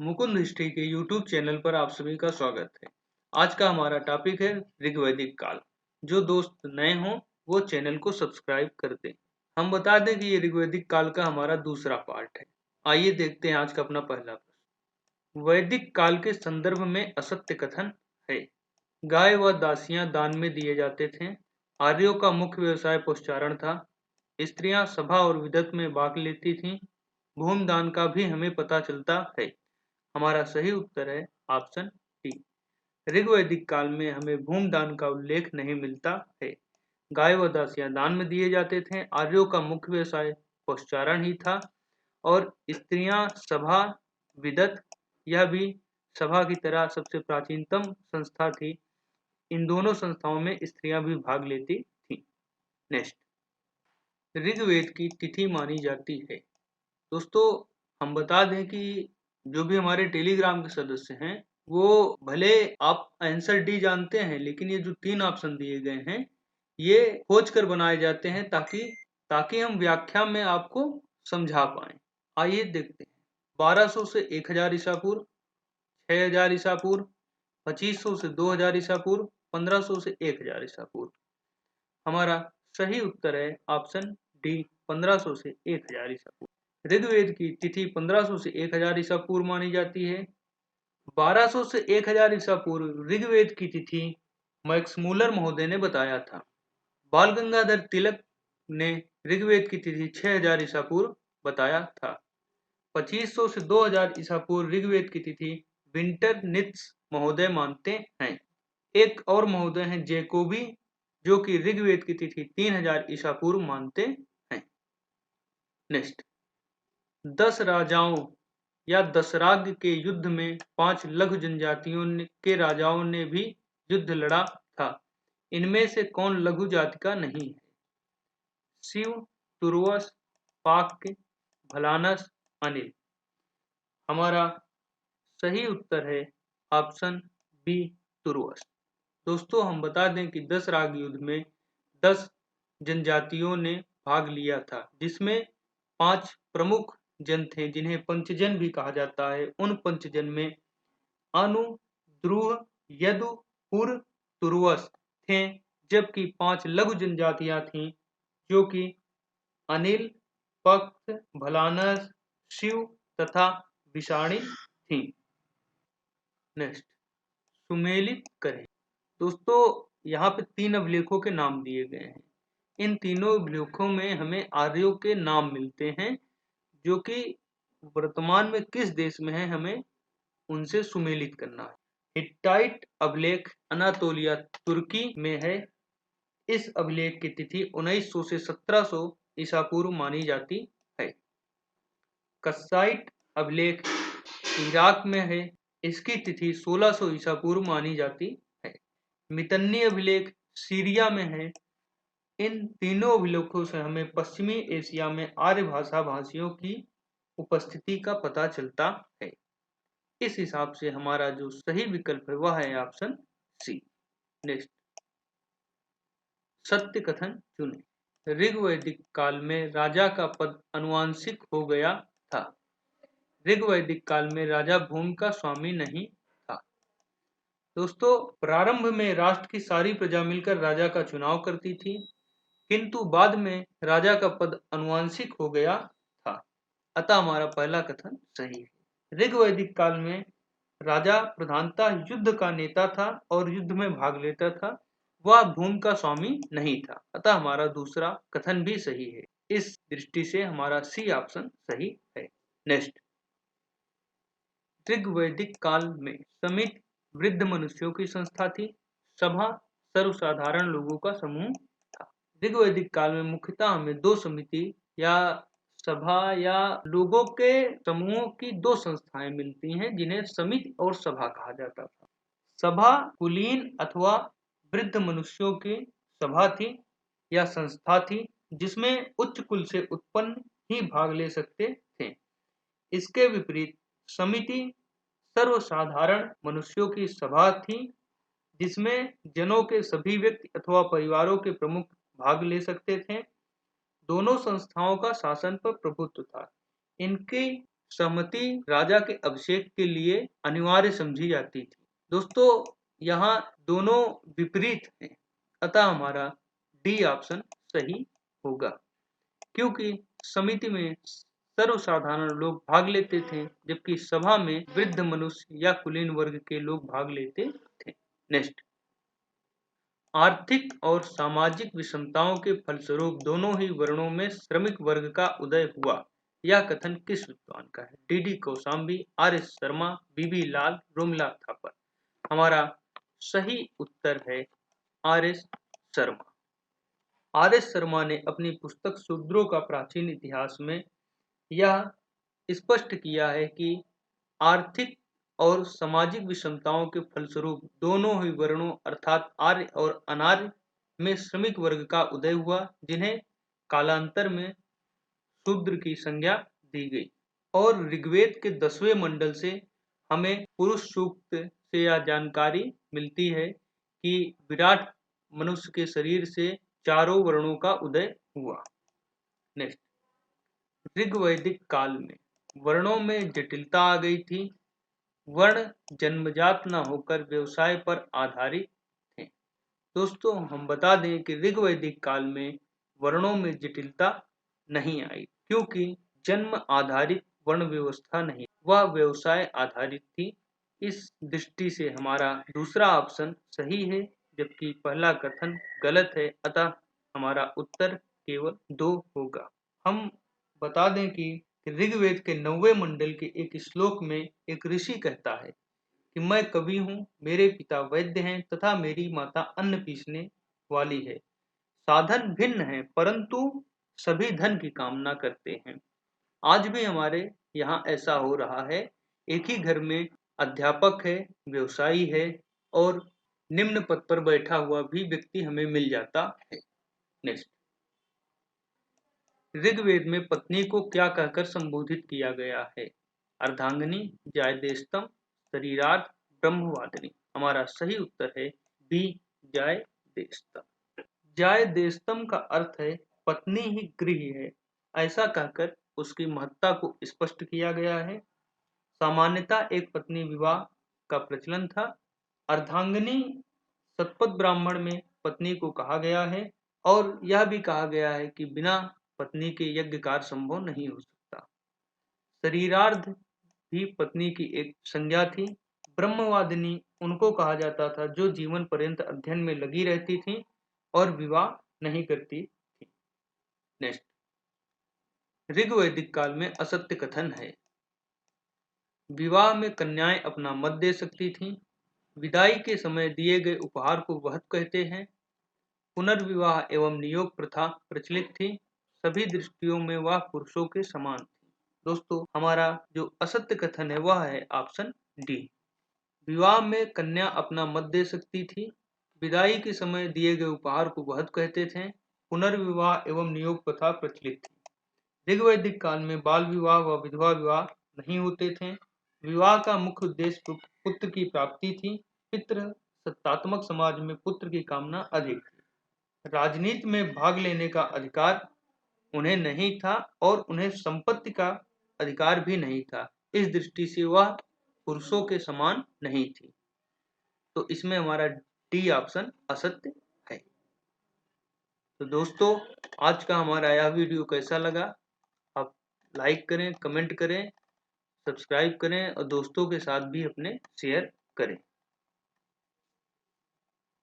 Mukund history के YouTube channel पर आप सभी का स्वागत है। आज का हमारा टॉपिक है ऋग्वैदिक काल। जो दोस्त नए हों वो चैनल को सब्सक्राइब कर दें। हम बता दें कि ये ऋग्वैदिक काल का हमारा दूसरा पार्ट है। आइए देखते हैं आज का अपना पहला प्रश्न। वैदिक काल के संदर्भ में असत्य कथन है। गाय व दासियां दान में दिए जाते थे। आर्यों का मुख्य व्यवसाय पशुचारण था। स्त्रियां सभा और विदत में भाग लेती थीं। भूमि दान का भी हमें पता चलता है। हमारा सही उत्तर है ऑप्शन डी। ऋग्वैदिक काल में हमें भूमि दान का उल्लेख नहीं मिलता है। गाय व दासियां दान में दिए जाते थे। आर्यों का मुख्य व्यवसाय पशुचारण ही था और स्त्रियां सभा विदत, यह भी सभा की तरह सबसे प्राचीनतम संस्था थी। इन दोनों संस्थाओं में स्त्रियां भी भाग लेती थी। नेक्स्ट, ऋग्वेद की तिथि मानी जाती है। दोस्तों, हम बता दें कि जो भी हमारे टेलीग्राम के सदस्य हैं वो भले आप आंसर डी जानते हैं, लेकिन ये जो 3 ऑप्शन दिए गए हैं ये खोज कर बनाए जाते हैं ताकि हम व्याख्या में आपको समझा पाएं। आइए देखते हैं। 1200 से 1000 ईसा पूर्व, 6000 ईसा पूर्व, 2500 से 2000 ईसा पूर्व, 1500 से 1000 ईसा पूर्व। हमारा सही उत्तर है ऑप्शन डी, 1500 से 1000 ईसा पूर्व। ऋग्वेद की तिथि 1500 से 1000 ईसा पूर्व मानी जाती है। 1200 से 1000 ईसा पूर्व ऋग्वेद की तिथि मैक्स मूलर महोदय ने बताया था। बाल गंगाधर तिलक ने ऋग्वेद की तिथि 6000 ईसा पूर्व बताया था। 2500 से 2000 ईसा पूर्व ऋग्वेद की तिथि विंटर नित्स महोदय मानते हैं। एक और महोदय हैं जैकोबी, जो कि ऋग्वेद की तिथि 3000 ईसा पूर्व मानते हैं। नेक्स्ट, 10 राजाओं या दशराग के युद्ध में 5 लघु जनजातियों के राजाओं ने भी युद्ध लड़ा था। इनमें से कौन लघु जाति का नहीं है? शिव, तुर्वस, पाक्य, भलानस, अनिल। हमारा सही उत्तर है ऑप्शन बी, तुर्वस। दोस्तों, हम बता दें कि 10 राग युद्ध में 10 जनजातियों ने भाग लिया था, जिसमें 5 प्रमुख जन थे जिन्हें पंचजन भी कहा जाता है। उन पंचजन में अनु, ध्रुव, यदु, पुर, तुर्वस थे, जबकि 5 लघु जनजातियां थीं जो कि अनिल, पक्त, भलानस, शिव तथा विषाणी थीं। नेक्स्ट, सुमेलित करें। दोस्तों, यहाँ पे 3 अभिलेखों के नाम दिए गए हैं। इन तीनों अभिलेखों में हमें आर्यों के नाम मिलते हैं जो कि वर्तमान में किस देश में है, हमें उनसे सुमेलित करना है। हिट्टाइट अभिलेख अनातोलिया तुर्की में है। इस अभिलेख की तिथि 1900 से 1700 ईसा पूर्व मानी जाती है। कस्साइट अभिलेख इराक में है। इसकी तिथि 1600 ईसा पूर्व मानी जाती है। मितन्नी अभिलेख सीरिया में है। इन तीनों अभिलेखों से हमें पश्चिमी एशिया में आर्य भाषा भाषियों की उपस्थिति का पता चलता है। इस हिसाब से हमारा जो सही विकल्प है वह है ऑप्शन सी। नेक्स्ट, सत्य कथन चुने। ऋग्वैदिक काल में राजा का पद अनुवांशिक हो गया था। ऋग्वैदिक काल में राजा भूमि का स्वामी नहीं था। दोस्तों, प्रारंभ में राष्ट्र की सारी प्रजा मिलकर राजा का चुनाव करती थी, किंतु बाद में राजा का पद अनुवांशिक हो गया था। अतः हमारा पहला कथन सही है। ऋग्वैदिक काल में राजा प्रधानतः युद्ध का नेता था और युद्ध में भाग लेता था। वह भूमि का स्वामी नहीं था। अतः हमारा दूसरा कथन भी सही है। इस दृष्टि से हमारा सी ऑप्शन सही है। नेक्स्ट, ऋग्वैदिक काल में समिति वृद्ध मनुष्यों की संस्था थी। सभा सर्वसाधारण लोगों का समूह था। ऋग्वैदिक काल में मुख्यतः हमें 2 समिति या सभा या लोगों के समूहों की 2 संस्थाएं मिलती हैं जिन्हें समिति और सभा कहा जाता था। सभा कुलीन अथवा वृद्ध मनुष्यों की सभा थी या संस्था थी, जिसमें उच्च कुल से उत्पन्न ही भाग ले सकते थे। इसके विपरीत समिति सर्वसाधारण मनुष्यों की सभा थी, जिसमें जनों के सभी व्यक्ति अथवा परिवारों के प्रमुख भाग ले सकते थे। दोनों संस्थाओं का शासन पर प्रभुत्व था। इनकी सहमति राजा के अभिषेक के लिए अनिवार्य समझी जाती थी। दोस्तों यहाँ दोनों विपरीत हैं, अतः हमारा डी ऑप्शन सही होगा, क्योंकि समिति में सर्वसाधारण लोग भाग लेते थे, जबकि सभा में वृद्ध मनुष्य या कुलीन वर्ग के लोग भाग लेते थे। नेक्स्ट, आर्थिक और सामाजिक विषमताओं के फलस्वरूप दोनों ही वर्णों में श्रमिक वर्ग का उदय हुआ। यह कथन किस विद्वान का है? D Kosambi, R S Sharma, B B Lal, Romila Thapar. हमारा सही उत्तर है R S Sharma. R S Sharma ने अपनी पुस्तक शूद्रों का प्राचीन इतिहास में यह स्पष्ट किया है कि आर्थिक और सामाजिक विषमताओं के फलस्वरूप दोनों ही वर्णों अर्थात आर्य और अनार्य में श्रमिक वर्ग का उदय हुआ, जिन्हें कालांतर में शूद्र की संज्ञा दी गई। और ऋग्वेद के 10वें मंडल से हमें पुरुष सूक्त से यह जानकारी मिलती है कि विराट मनुष्य के शरीर से चारों वर्णों का उदय हुआ। नेक्स्ट, ऋग्वैदिक काल में वर्णों में जटिलता आ गई थी। वर्ण जन्मजात न होकर व्यवसाय पर आधारित थे। दोस्तों हम बता दें कि ऋग्वैदिक काल में वर्णों में जटिलता नहीं आई, क्योंकि जन्म आधारित वर्ण व्यवस्था नहीं, वह व्यवसाय आधारित थी। इस दृष्टि से हमारा दूसरा ऑप्शन सही है, जबकि पहला कथन गलत है, अतः हमारा उत्तर केवल 2 होगा। हम बता दें कि ऋग्वेद के 9वें मंडल के एक श्लोक में एक ऋषि कहता है कि मैं कवि हूँ, मेरे पिता वैद्य हैं तथा मेरी माता अन्न पीसने वाली है। साधन भिन्न हैं, परंतु सभी धन की कामना करते हैं। आज भी हमारे यहाँ ऐसा हो रहा है, एक ही घर में अध्यापक है, व्यवसायी है और निम्न पद पर बैठा हुआ भी व्यक्ति हमें मिल जाता है। नेक्स्ट, ऋग्वेद में पत्नी को क्या कहकर संबोधित किया गया है? अर्धांगिनी, जायदेस्तम, शरीरार्थ, ब्रह्मवादिनी। हमारा सही उत्तर है बी, जायदेस्तम। जायदेस्तम का अर्थ है पत्नी ही गृह है, ऐसा कहकर उसकी महत्ता को स्पष्ट किया गया है। सामान्यतः एक पत्नी विवाह का प्रचलन था। अर्धांगिनी सतपथ ब्राह्मण में पत्नी को कहा गया है और यह भी कहा गया है कि बिना पत्नी के यज्ञ कार्य संभव नहीं हो सकता। शरीरार्ध भी पत्नी की एक संज्ञा थी। ब्रह्मवादिनी उनको कहा जाता था जो जीवन पर्यंत अध्ययन में लगी रहती थी और विवाह नहीं करती थी। नेक्स्ट, ऋग्वैदिक काल में असत्य कथन है। विवाह में कन्याएं अपना मत दे सकती थीं। विदाई के समय दिए गए उपहार को वहत कहते हैं। पुनर्विवाह एवं नियोग प्रथा प्रचलित थी। सभी दृष्टियों में वह पुरुषों के समान थी। दोस्तों हमारा जो असत्य कथन है वह है ऑप्शन डी। विवाह में कन्या अपना मत दे सकती थी। विदाई के समय दिए गए उपहार को वहत कहते थे। पुनर्विवाह एवं नियोग प्रथा प्रचलित थी। ऋग्वैदिक काल में बाल विवाह व विधवा विवाह नहीं होते थे। विवाह का मुख्य उद्देश्य पुत्र की प्राप्ति थी। पितृ सत्तात्मक समाज में पुत्र की कामना अधिक थी। राजनीति में भाग लेने का अधिकार उन्हें नहीं था और उन्हें संपत्ति का अधिकार भी नहीं था। इस दृष्टि से वह पुरुषों के समान नहीं थी। तो इसमें हमारा डी ऑप्शन असत्य है। तो दोस्तों आज का हमारा यह वीडियो कैसा लगा? आप लाइक करें, कमेंट करें, सब्सक्राइब करें और दोस्तों के साथ भी अपने शेयर करें।